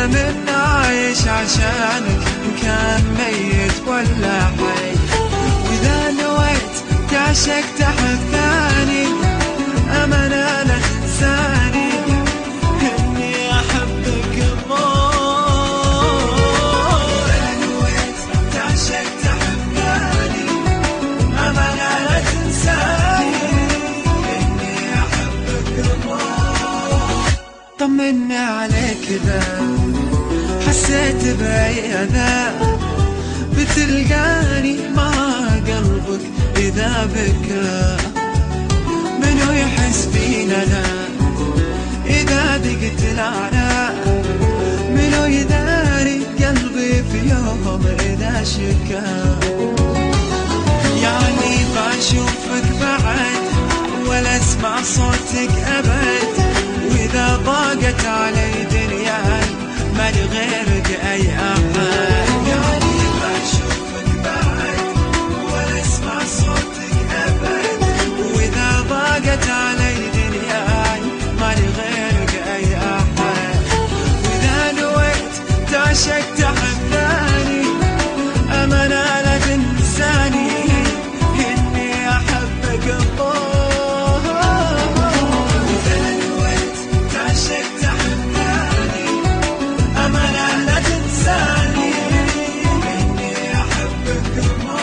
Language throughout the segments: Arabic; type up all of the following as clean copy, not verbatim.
من عايش عشانك إن كان ميت ولا حي. وإذا نويت تعشق تحب ثاني أمانة لا تنساني إني أحبك موت. إذا نويت تعشق تحب ثاني أمانة لا تنساني إني أحبك موت. طمني عليك إذا حسيت بأي أذى بتلقاني مع قلبك إذا بكى. منو يحس فينا لا إذا ضقت العناء؟ منو يداري قلبي في يوم إذا شكى؟ يعني بشوفك بعد ولا اسمع صوتك أبد. وإذا ضاقت علي دنياي مالي غيرك أي أحد. يعني بشوفك بعد ولا اسمع صوتك أبد. وإذا ضاقت علي دنياي مالي غيرك أي أحد. وإذا نويت تعشق تحب ثاني أمانة لا تنساني إني أحبك الله. وإذا نويت تعشق تحب ثاني أمانة لا تنساني إني أحبك الله.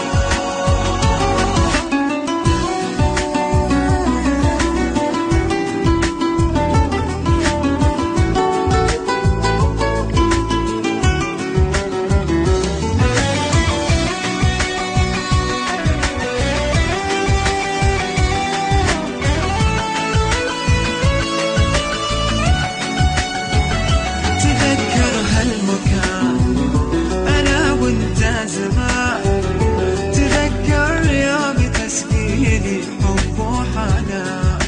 تذكر هالمكان أنا وأنت زمان. تذكر يوم تسقيني حب وحنان.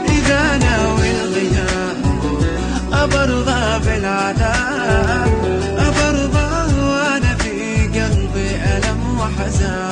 إذا ناوي الغياب أبرضى بالعذاب أبرضى وأنا في قلبي ألم وحزان.